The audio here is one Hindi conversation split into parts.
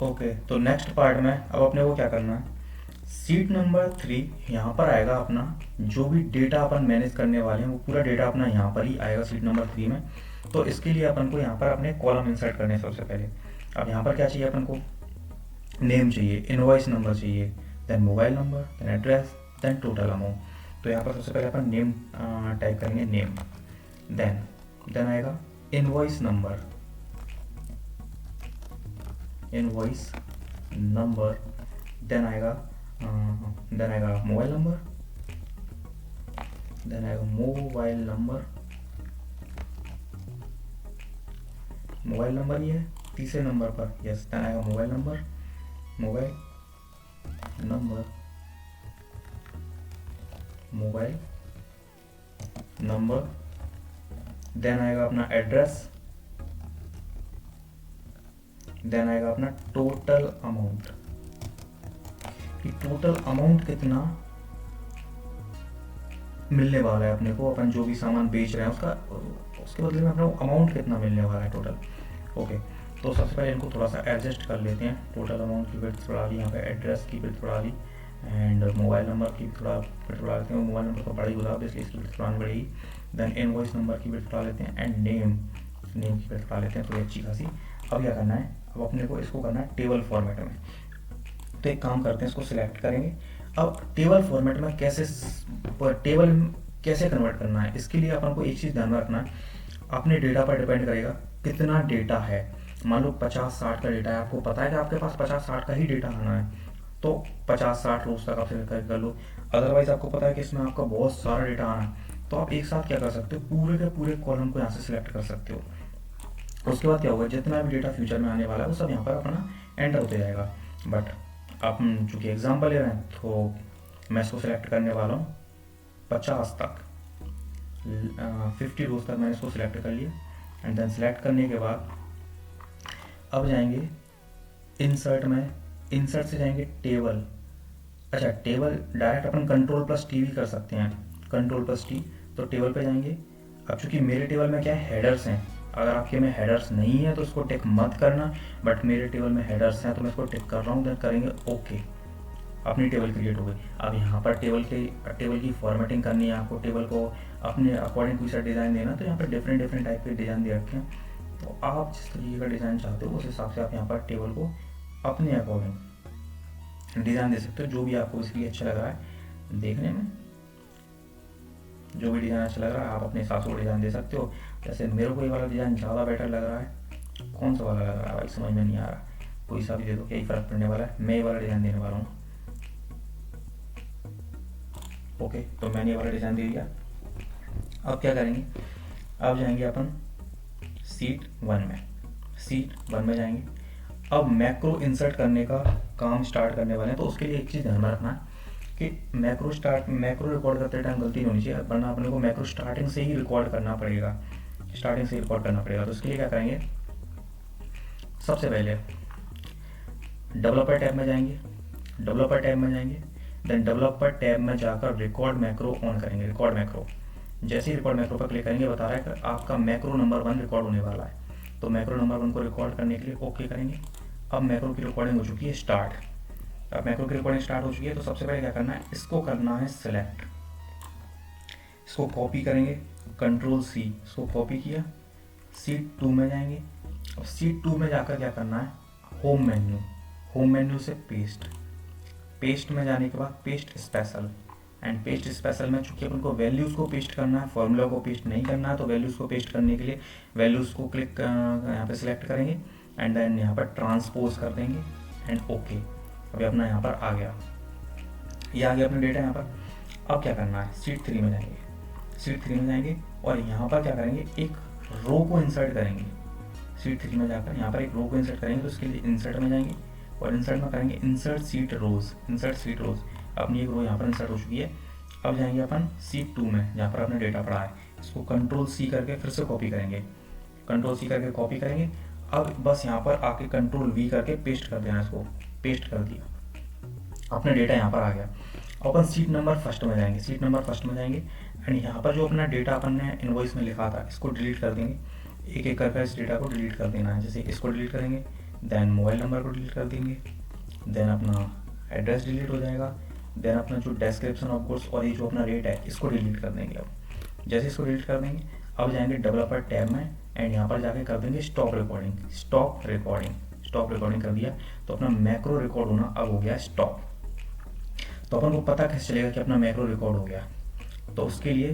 ओके, तो नेक्स्ट पार्ट में अब अपने को क्या करना है, सीट नंबर 3 यहाँ पर आएगा अपना, जो भी डेटा अपन मैनेज करने वाले हैं वो पूरा डेटा अपना यहाँ पर ही आएगा सीट नंबर 3 में। तो इसके लिए अपन को यहाँ पर अपने कॉलम इंसर्ट करने हैं सबसे पहले। अब यहाँ पर क्या चाहिए अपन को, नेम चाहिए, इनवॉइस नंबर चाहिए, then mobile number, then address, then total amount. तो यहाँ पर सबसे पहले अपन नेम टाइप करेंगे, नेम, देन आएगा invoice number, invoice number, then आएगा मोबाइल नंबर, देन आएगा मोबाइल नंबर ये है तीसरे नंबर पर, यस, देन आएगा mobile number, mobile number, then आएगा अपना एड्रेस, देन आएगा अपना टोटल अमाउंट, कि टोटल अमाउंट कितना मिलने वाला है अपने को, अपन जो भी सामान बेच रहे हैं उसका, उसके बदले में अपने को अमाउंट कितना मिलने वाला है टोटल। ओके, तो सबसे पहले इनको थोड़ा सा एडजस्ट कर लेते हैं। टोटल अमाउंट की विड्थ बढ़ा ली, यहाँ पे एड्रेस की विड्थ बढ़ा ली, एंड मोबाइल नंबर की थोड़ा विड्थ बढ़ा लेते हैं। मोबाइल नंबर तो बड़ा ही होगा इसलिए इसकी विड्थ बढ़ानी पड़ेगी। देन इनवॉइस नंबर की विड्थ बढ़ा लेते हैं, एंड नेम की विड्थ बढ़ा लेते हैं थोड़ी अच्छी खासी। अब क्या करना है, अब अपने को इसको करना है टेबल फॉर्मेट में। तो एक काम करते हैं, इसको सिलेक्ट करेंगे। अब टेबल फॉर्मेट में टेबल कैसे कन्वर्ट करना है, इसके लिए अपन को एक चीज़ ध्यान में रखना है, अपने डेटा पर डिपेंड करेगा कितना डेटा है। मान लो 50-60 का डेटा है, आपको पता है कि आपके पास 50-60 का ही डेटा आना है, तो 50-60 रोज तक आप सिलेक्ट कर लो। अदरवाइज आपको पता है कि इसमें आपका बहुत सारा डेटा आना है, तो आप एक साथ क्या कर सकते हो, पूरे के पूरे कॉलम को यहाँ से सिलेक्ट कर सकते हो। उसके बाद क्या होगा, जितना भी डेटा फ्यूचर में आने वाला है वो सब यहाँ पर अपना एंटर होते जाएगा। बट आप चूँकि एग्जाम्पल ले रहे हैं तो मैं इसको सिलेक्ट करने वाला हूँ 50 तक, 50 रोज तक मैंने इसको सिलेक्ट कर लिया। एंड देन सिलेक्ट करने के बाद अब जाएंगे इंसर्ट में, इंसर्ट से जाएंगे टेबल। अच्छा, टेबल डायरेक्ट अपन Ctrl+T भी कर सकते हैं, Ctrl+T, तो टेबल पे जाएंगे। अब चूंकि मेरे टेबल में क्या है, हेडर्स हैं, अगर आपके में हेडर्स नहीं है तो इसको टिक मत करना, बट मेरे टेबल में हेडर्स हैं तो मैं इसको टिक कर रहा हूँ। देन करेंगे ओके, अपनी टेबल क्रिएट हो गई। अब यहाँ पर टेबल की फॉर्मेटिंग करनी है आपको, टेबल को अपने अकॉर्डिंग कोई सा डिज़ाइन देना, तो यहाँ पर डिफरेंट टाइप के डिज़ाइन दे रखे हैं। तो आप जिस तरीके का डिज़ाइन चाहते हो उस हिसाब से आप यहाँ पर टेबल को अपने अकॉर्डिंग डिज़ाइन दे सकते हो, जो भी आपको इसलिए अच्छा लग रहा है देखने में, जो भी डिज़ाइन अच्छा लग रहा है आप अपने हिसाब से डिज़ाइन दे सकते हो। जैसे मेरे को ये वाला डिज़ाइन ज़्यादा बेटर लग रहा है, कौन सा वाला लग रहा है भाई समझ में नहीं आ रहा, कोई सा भी दे दो, क्या ही फ़र्क पड़ने वाला है, मैं ये वाला डिज़ाइन देने वाला हूँ। ओके, तो मैंने ये वाला डिज़ाइन दे दिया। अब क्या करेंगे, अब जाएंगे अपन सीट 1 में जाएंगे। अब मैक्रो इंसर्ट करने का काम स्टार्ट करने वाले हैं, तो उसके लिए एक चीज़ ध्यान में रखना है कि मैक्रो रिकॉर्ड करते टाइम गलती नहीं होनी चाहिए, वरना अपने को मैक्रो स्टार्टिंग से ही रिकॉर्ड करना पड़ेगा। तो उसके लिए क्या करेंगे, सबसे पहले डेवलपर टैब में जाएंगे, देन डेवलपर टैब में जाकर रिकॉर्ड मैक्रो ऑन करेंगे। रिकॉर्ड मैक्रो, जैसे ही रिकॉर्ड मैक्रो पर क्लिक करेंगे बता रहा है कि आपका मैक्रो नंबर 1 रिकॉर्ड होने वाला है। तो मैक्रो नंबर 1 को रिकॉर्ड करने के लिए ओके करेंगे। अब मैक्रो की रिकॉर्डिंग हो चुकी है स्टार्ट, तो सबसे पहले क्या करना है, इसको करना है सिलेक्ट, इसको कॉपी करेंगे, Ctrl+C, इसको कॉपी किया, सीट 2 में जाएंगे। अब सीट 2 में जाकर क्या करना है, होम मेन्यू से पेस्ट में जाने के बाद paste special, and paste special में चूंकि अपन को वैल्यूज़ को पेस्ट करना है, फॉर्मूला को पेस्ट नहीं करना है, तो वैल्यूज़ को पेस्ट करने के लिए वैल्यूज़ को क्लिक यहाँ पे सिलेक्ट करेंगे, एंड देन यहाँ पर ट्रांसपोज कर देंगे, एंड ओके। अभी अपना यहाँ पर आ गया, ये आ गया अपना डेटा यहाँ पर। अब क्या करना है, सीट 3 में जाएंगे, और यहाँ पर क्या करेंगे, एक रो को इंसर्ट करेंगे। सीट 3 में जाकर यहाँ पर एक रो को इंसर्ट करेंगे, तो उसके लिए इंसर्ट में जाएंगे, और इंसर्ट में करेंगे इंसर्ट सीट रोज। अपनी एक रो यहाँ पर इंसर्ट हो चुकी है। अब जाएंगे अपन सीट 2 में, जहाँ पर अपना डेटा पड़ा है, इसको Ctrl+C करके फिर से कॉपी करेंगे। अब बस यहाँ पर आके Ctrl+V करके पेस्ट कर देना, इसको पेस्ट कर दिया, अपना डेटा यहाँ पर आ गया। अपन सीट नंबर फर्स्ट में जाएंगे, एंड यहाँ पर जो अपना डेटा अपन ने इनवॉइस में लिखा था इसको डिलीट कर देंगे। एक एक करके इस डेटा को डिलीट कर देना है। जैसे इसको डिलीट करेंगे, देन मोबाइल नंबर को डिलीट कर देंगे, देन अपना एड्रेस डिलीट हो जाएगा, देन अपना जो डिस्क्रिप्शन ऑफ गुड्स और ये जो अपना रेट है इसको डिलीट कर देंगे। अब जैसे इसको डिलीट कर देंगे, अब जाएंगे डेवलपर टैब में एंड यहाँ पर जाके कर देंगे स्टॉप रिकॉर्डिंग। स्टॉप रिकॉर्डिंग कर दिया तो अपना मैक्रो रिकॉर्ड होना अब हो गया स्टॉप। तो अपन को पता कैसे चलेगा कि अपना मैक्रो रिकॉर्ड हो गया? तो उसके लिए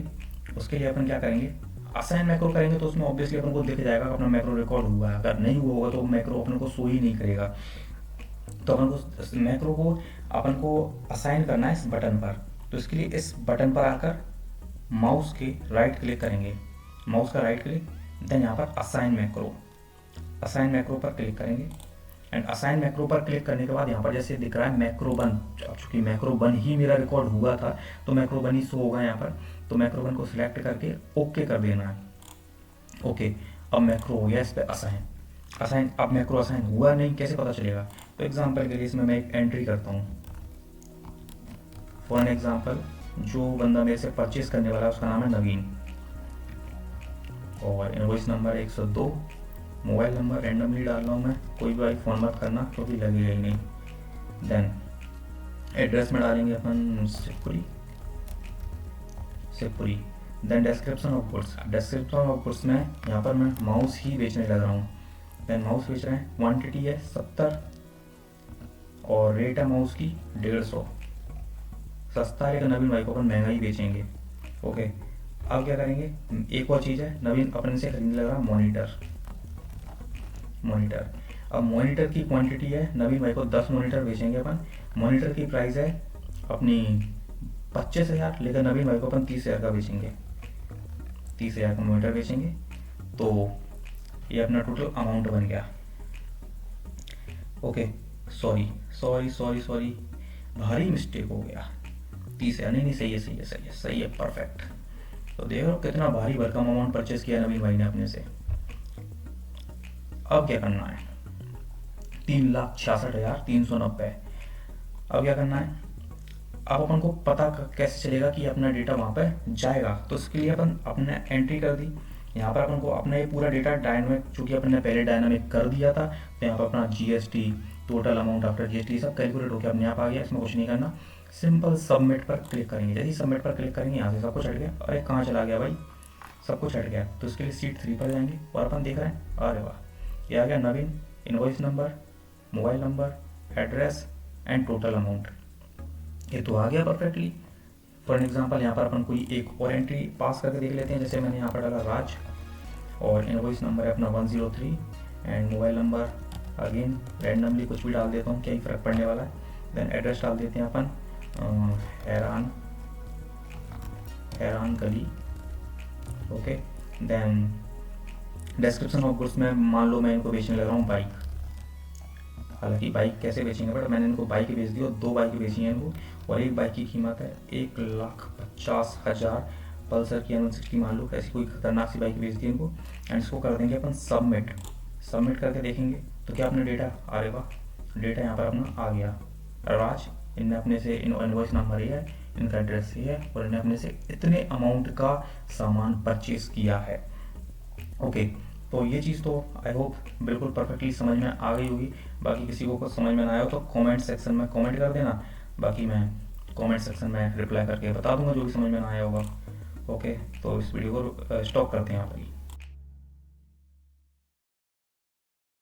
अपन क्या करेंगे, असाइन मैक्रो करेंगे तो उसमें ऑब्वियसली अपन को दिख जाएगा कि अपना मैक्रो रिकॉर्ड हुआ है। अगर नहीं हुआ होगा तो मैक्रो अपन को शो ही नहीं करेगा। तो अपन को मैक्रो को अपन को असाइन करना है इस बटन पर। तो इसके लिए इस बटन पर आकर माउस के राइट क्लिक करेंगे, माउस का राइट क्लिक, देन यहाँ पर असाइन मैक्रो पर क्लिक करेंगे एंड असाइन मैक्रो पर क्लिक करने के बाद यहाँ पर जैसे दिख रहा है मैक्रो वन, चूंकि मैक्रो वन ही मेरा रिकॉर्ड हुआ था तो मैक्रो वन ही शो होगा यहाँ पर। तो मैक्रो वन को सिलेक्ट करके ओके कर देना है। ओके, अब मैक्रो हो गया इस पर असाइन। अब मैक्रो असाइन हुआ नहीं, कैसे पता चलेगा? तो एग्जाम्पल के लिए इसमें मैं एक एंट्री करता हूँ। फॉर एन एग्जाम्पल, जो बंदा मेरे से परचेज करने वाला है उसका नाम है नवीन और invoice number 102, mobile number randomly डाल रहा हूँ मैं, कोई भी फ़ोन मत करना क्योंकि लगेगा ही नहीं। देन एड्रेस में डालेंगे अपन Shivpuri. Then description of goods में यहाँ पर मैं माउस ही बेचने लग रहा हूँ। देन माउस बेच रहे हैं, क्वांटिटी है 70 और रेट है माउस की 150। सस्ता है लेकिन नवीन भाई को अपन महंगा ही बेचेंगे। ओके, अब क्या करेंगे, एक और चीज़ है, नवीन अपन से खरीदने लग रहा मॉनिटर। अब मॉनिटर की क्वांटिटी है, नवीन भाई को 10 मॉनिटर बेचेंगे अपन। मॉनिटर की प्राइस है अपनी 25,000 लेकिन नवीन भाई को अपन 30,000 का बेचेंगे। 30,000 का मॉनिटर बेचेंगे तो ये अपना टोटल अमाउंट बन गया। ओके, सॉरी, भारी मिस्टेक हो गया। 30,000 नहीं, सही है, परफेक्ट। तो देखो कितना भारी भरकम अमाउंट परचेस किया नवीन भाई ने अपने से। अब क्या करना है, 3,66,390। अब क्या करना है, अब अपन को पता कैसे चलेगा कि अपना डेटा वहाँ पे जाएगा? तो इसके लिए अपन अपने एंट्री कर दी। यहाँ पर अपन को अपना ये पूरा डेटा डायनामिक, चूँकि अपन ने पहले डायनामिक कर दिया था, तो यहाँ पर अपना GST, total amount after GST सब कैलकुलेट होकर अपने आप आ गया। इसमें कुछ नहीं करना, सिंपल सबमिट पर क्लिक करेंगे। जैसे ही सबमिट पर क्लिक करेंगे यहाँ से सब कुछ हट गया। अरे कहाँ चला गया भाई, सब कुछ हट गया। तो इसके लिए सीट 3 पर जाएंगे और अपन देख रहे हैं, अरे वाह, ये आ गया नवीन, invoice number, mobile number, address and total amount. ये तो आ गया परफेक्टली। फॉर एग्जांपल यहाँ पर अपन कोई एक और एंट्री पास करके देख लेते हैं। जैसे मैंने यहाँ पर डाला राज और इनवॉइस नंबर है अपना 103 and mobile number again randomly कुछ भी डाल देता हूँ, क्या ही फ़र्क पड़ने वाला है। देन एड्रेस डाल देते हैं अपन हैरान गली। Okay, then description of goods में मान लो मैं इनको बेचने लग रहा हूँ बाइक। हालांकि बाइक कैसे बेचेंगे, बट मैंने इनको बाइक बेच दी और 2 बाइक बेची हैं इनको, और एक बाइक की कीमत है 1,50,000 पल्सर की N160 मान लो, ऐसी कोई खतरनाक सी बाइक बेच दी इनको। एंड इसको कर देंगे अपन सबमिट करके देखेंगे तो क्या अपना डेटा, अरे वाह, डेटा यहाँ पर अपना आ गया। राज, इनने अपने से इनवॉइस नंबर ये है, इनका एड्रेस ये है और इन्हें अपने से इतने अमाउंट का सामान परचेज किया है। ओके, तो ये चीज़ तो आई होप बिल्कुल परफेक्टली समझ में आ गई होगी। बाकी किसी को कुछ समझ में ना आया हो तो कमेंट सेक्शन में कमेंट कर देना, बाकी मैं कमेंट सेक्शन में रिप्लाई करके बता दूंगा जो भी समझ में ना आया होगा। ओके, तो इस वीडियो को स्टॉप करते हैं यहाँ पर ही।